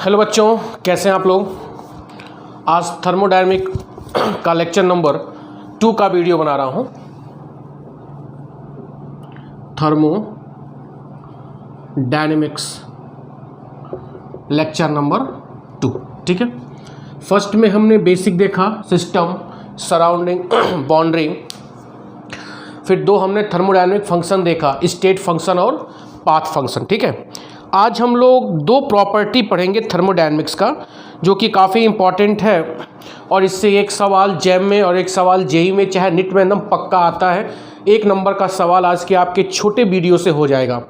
Hello बच्चों, कैसे हैं आप लोग। आज थर्मोडायनेमिक का लेक्चर नंबर 2 का वीडियो बना रहा हूं। थर्मोडायनेमिक्स लेक्चर नंबर 2, ठीक है। फर्स्ट में हमने बेसिक देखा, सिस्टम, सराउंडिंग, बाउंड्री। फिर 2 हमने थर्मोडायनेमिक फंक्शन देखा, स्टेट फंक्शन और पाथ फंक्शन, ठीक है। आज हम लोग 2 प्रॉपर्टी पढ़ेंगे थर्मोडायनेमिक्स का, जो कि काफ़ी इम्पॉर्टेंट है और इससे एक सवाल जैम में और एक सवाल जेई में, चाहे निट में, एकदम पक्का आता है। 1 नंबर का सवाल आज के आपके छोटे वीडियो से हो जाएगा,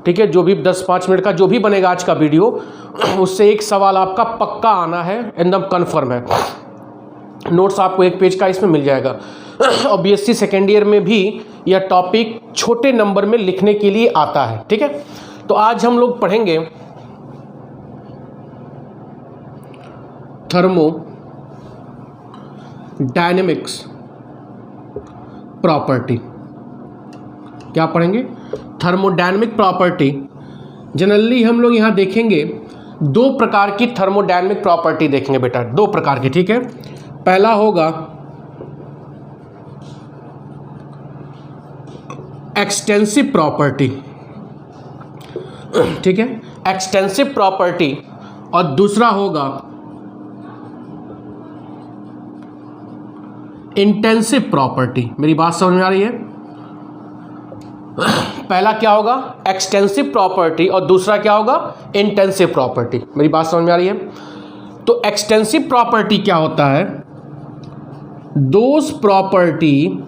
ठीक है। जो भी 10-5 मिनट का जो भी बनेगा आज का वीडियो, उससे एक सवाल आपका पक्का आना है, एकदम कन्फर्म है। नोट्स आपको 1 पेज का इसमें मिल जाएगा। और बीएससी सेकेंड ईयर में भी यह टॉपिक छोटे नंबर में लिखने के लिए आता है, ठीक है। तो आज हम लोग पढ़ेंगे थर्मोडायनेमिक्स प्रॉपर्टी। क्या पढ़ेंगे? Thermodynamic property. जनरली हम लोग यहां देखेंगे 2 प्रकार की थर्मोडायनेमिक प्रॉपर्टी देखेंगे बेटा, 2 प्रकार की, ठीक है। पहला होगा एक्सटेंसिव प्रॉपर्टी, ठीक है, एक्सटेंसिव प्रॉपर्टी। और दूसरा होगा इंटेंसिव प्रॉपर्टी। मेरी बात समझ में आ रही है? पहला क्या होगा? एक्सटेंसिव प्रॉपर्टी, और दूसरा क्या होगा? Intensive property. मेरी बात समझ में आ रही है? तो एक्सटेंसिव प्रॉपर्टी क्या होता है? Those property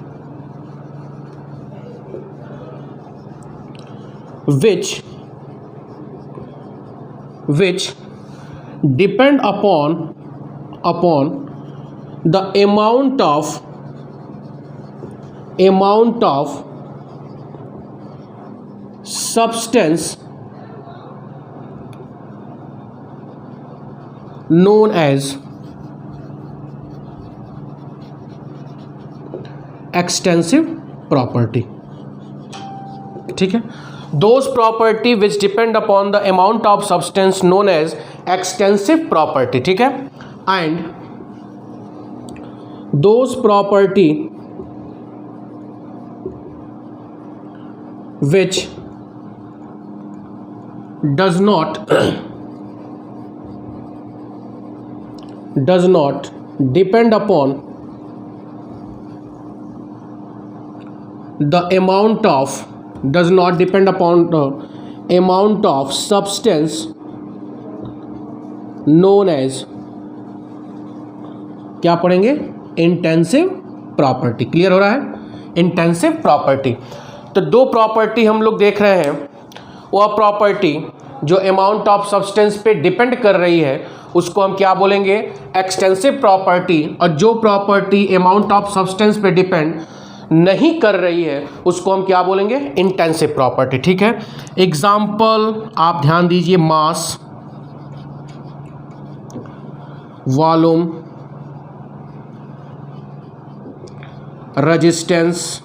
which depend upon the amount of substance known as extensive property, ठीक है। Those property which depend upon the amount of substance known as extensive property, ठीक है। and those property which does not depend upon the amount of substance known as, क्या पढ़ेंगे? Intensive property. Clear हो रहा है? Intensive property. तो 2 property हम लोग देख रहे हैं। वह प्रॉपर्टी जो अमाउंट ऑफ सब्सटेंस पे डिपेंड कर रही है उसको हम क्या बोलेंगे? Extensive property. और जो प्रॉपर्टी अमाउंट ऑफ सब्सटेंस पे डिपेंड नहीं कर रही है उसको हम क्या बोलेंगे? इंटेंसिव प्रॉपर्टी, ठीक है। एग्जाम्पल आप ध्यान दीजिए, mass, volume, resistance,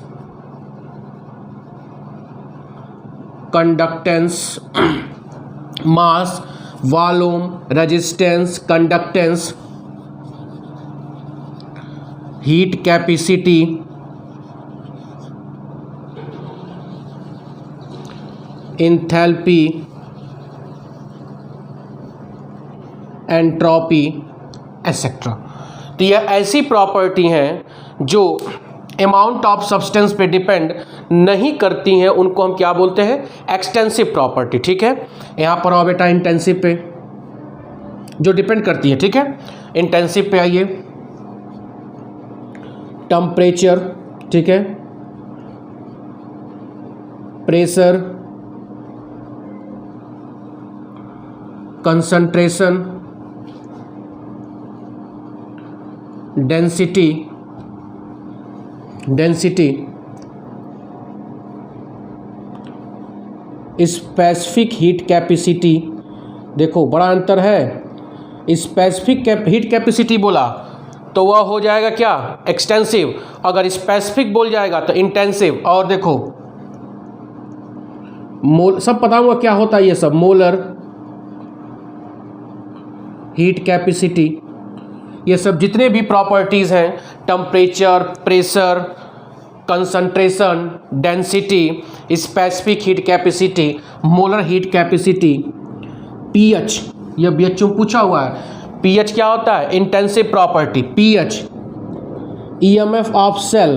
conductance. Mass, volume, resistance, conductance, heat capacity, enthalpy, entropy, etcetera. तो यह ऐसी प्रॉपर्टी हैं जो अमाउंट ऑफ सब्सटेंस पे डिपेंड नहीं करती हैं, उनको हम क्या बोलते हैं? एक्सटेंसिव प्रॉपर्टी, ठीक है। यहाँ पर आओ बेटा, इंटेंसिव पे जो डिपेंड करती है, ठीक है। इंटेंसिव पे आइए, टेम्परेचर, ठीक है, pressure, concentration, density, specific heat capacity. देखो बड़ा अंतर है। स्पेसिफिक हीट कैपेसिटी बोला तो वह हो जाएगा क्या? एक्सटेंसिव। अगर स्पेसिफिक बोल जाएगा तो इंटेंसिव। और देखो मोल, सब पता होगा क्या होता है ये सब, मोलर, हीट कैपेसिटी, ये सब जितने भी प्रॉपर्टीज़ हैं, temperature, pressure, concentration, density, specific heat capacity, molar heat capacity, pH, ये बीएचयू पूछा हुआ है। पीएच क्या होता है? Intensive property, pH, EMF of cell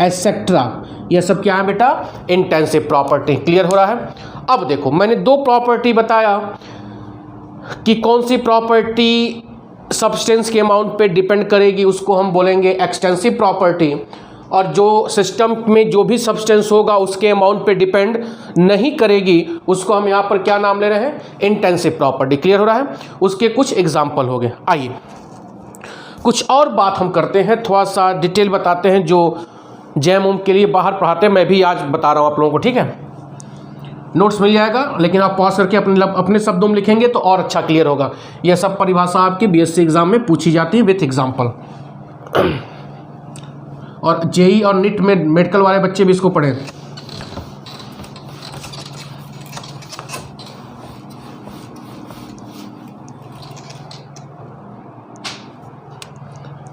etcetera, ये सब क्या है बेटा? Intensive property. क्लियर हो रहा है? अब देखो, मैंने दो प्रॉपर्टी बताया कि कौन सी प्रॉपर्टी सब्सटेंस के अमाउंट पे डिपेंड करेगी, उसको हम बोलेंगे एक्सटेंसिव प्रॉपर्टी, और जो सिस्टम में जो भी सब्सटेंस होगा उसके अमाउंट पे डिपेंड नहीं करेगी, उसको हम यहाँ पर क्या नाम ले रहे हैं? Intensive property. क्लियर हो रहा है? उसके कुछ एग्जाम्पल हो गए। आइए कुछ और बात हम करते हैं, थोड़ा सा डिटेल बताते हैं, जो जैम उम के लिए बाहर पढ़ाते हैं, मैं भी आज बता रहा हूँ आप लोगों को। ठीक है, नोट्स मिल जाएगा, लेकिन आप पॉज करके अपने शब्दों में लिखेंगे तो और अच्छा क्लियर होगा। यह सब परिभाषा आपकी बीएससी एग्जाम में पूछी जाती है विथ एग्जाम्पल, और जेई और नीट में मेडिकल वाले बच्चे भी इसको पढ़ें।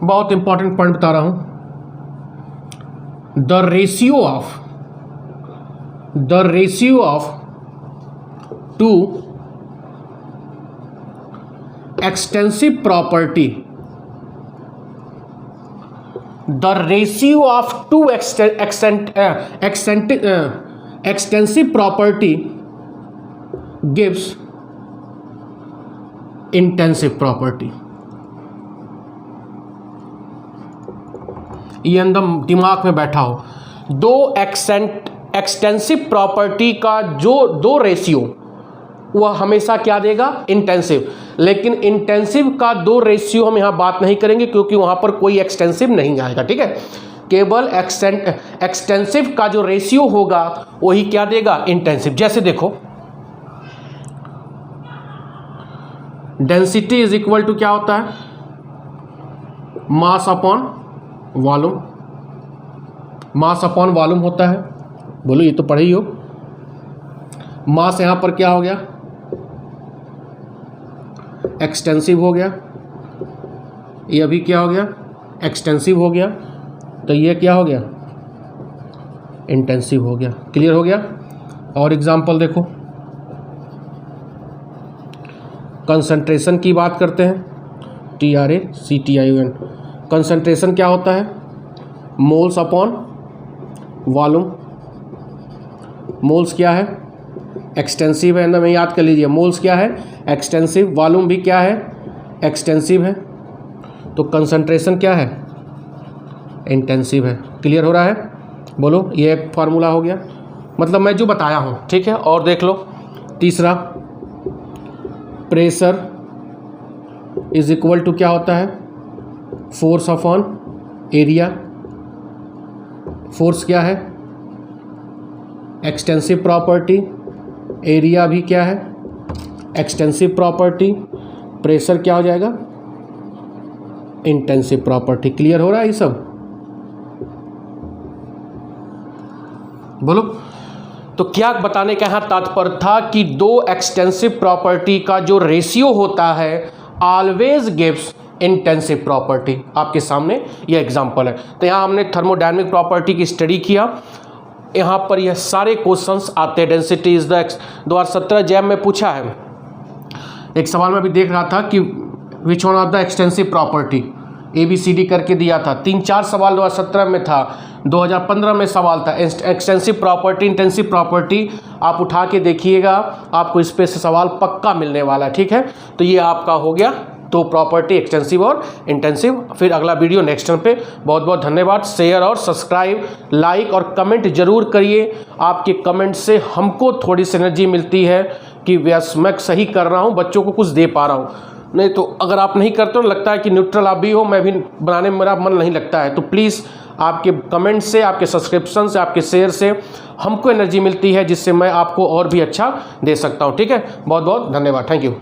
बहुत इंपॉर्टेंट पॉइंट बता रहा हूं। The ratio of two extensive property, the ratio of two extensive property gives intensive property। ये एकदम दिमाग में बैठा हो। दो एक्सटेंसिव प्रॉपर्टी का जो दो रेशियो, वह हमेशा क्या देगा? इंटेंसिव। लेकिन इंटेंसिव का दो रेशियो हम यहाँ बात नहीं करेंगे, क्योंकि वहाँ पर कोई एक्सटेंसिव नहीं आएगा। ठीक है, केवल एक्सटेंसिव का जो रेशियो होगा वही क्या देगा? इंटेंसिव। जैसे देखो, डेंसिटी इज इक्वल टू क्या होता है? Mass upon volume. Mass upon volume होता है। बोलो, ये तो पढ़े ही हो। मास यहाँ पर क्या हो गया? एक्सटेंसिव हो गया। ये अभी क्या हो गया? एक्सटेंसिव हो गया। तो ये क्या हो गया? इंटेंसिव हो गया। क्लियर हो गया? और एग्जांपल देखो, कंसंट्रेशन की बात करते हैं, TRACTION। कंसंट्रेशन क्या होता है? Moles upon volume. मोल्स क्या है? एक्सटेंसिव है, अंदर में याद कर लीजिए। मोल्स क्या है? एक्सटेंसिव। वॉल्यूम भी क्या है? एक्सटेंसिव है। तो कंसंट्रेशन क्या है? इंटेंसिव है। क्लियर हो रहा है? बोलो, ये एक फार्मूला हो गया, मतलब मैं जो बताया हूँ। ठीक है, और देख लो तीसरा, प्रेशर इज इक्वल टू क्या होता है? Force upon area. फोर्स क्या है? Extensive property. एरिया भी क्या है? Extensive property. प्रेशर क्या हो जाएगा? Intensive property. क्लियर हो रहा है ये सब? बोलो, तो क्या बताने का यहाँ तात्पर्य था कि दो एक्सटेंसिव प्रॉपर्टी का जो रेशियो होता है ऑलवेज गिव्स इंटेंसिव प्रॉपर्टी। आपके सामने ये एग्जांपल है। तो यहाँ हमने थर्मोडायनेमिक प्रॉपर्टी की स्टडी किया। यहाँ पर यह सारे क्वेश्चंस आते हैं। डेंसिटी इज द 2017 जैम में पूछा है। एक सवाल में भी देख रहा था कि which one of the extensive property, ABCD करके दिया था। 3-4 सवाल 2017 में था। 2015 में सवाल था एक्सटेंसिव प्रॉपर्टी, इंटेंसिव प्रॉपर्टी। आप उठा के देखिएगा, आपको इस पे से सवाल पक्का मिलने वाला है। ठीक है, तो ये आपका हो गया दो प्रॉपर्टी, एक्सटेंसिव और इंटेंसिव। फिर अगला वीडियो नेक्स्ट टाइम पे। बहुत बहुत धन्यवाद। शेयर और सब्सक्राइब, लाइक और कमेंट जरूर करिए। आपके कमेंट से हमको थोड़ी सी एनर्जी मिलती है कि यस मैं सही कर रहा हूँ, बच्चों को कुछ दे पा रहा हूँ। नहीं तो अगर आप नहीं करते हो, लगता है कि न्यूट्रल आप भी हो, मैं भी बनाने में मेरा मन नहीं लगता है। तो प्लीज़ आपके कमेंट से, आपके सब्सक्रिप्शन से, आपके शेयर से हमको एनर्जी मिलती है, जिससे मैं आपको और भी अच्छा दे सकता हूँ। ठीक है, बहुत बहुत धन्यवाद। Thank you.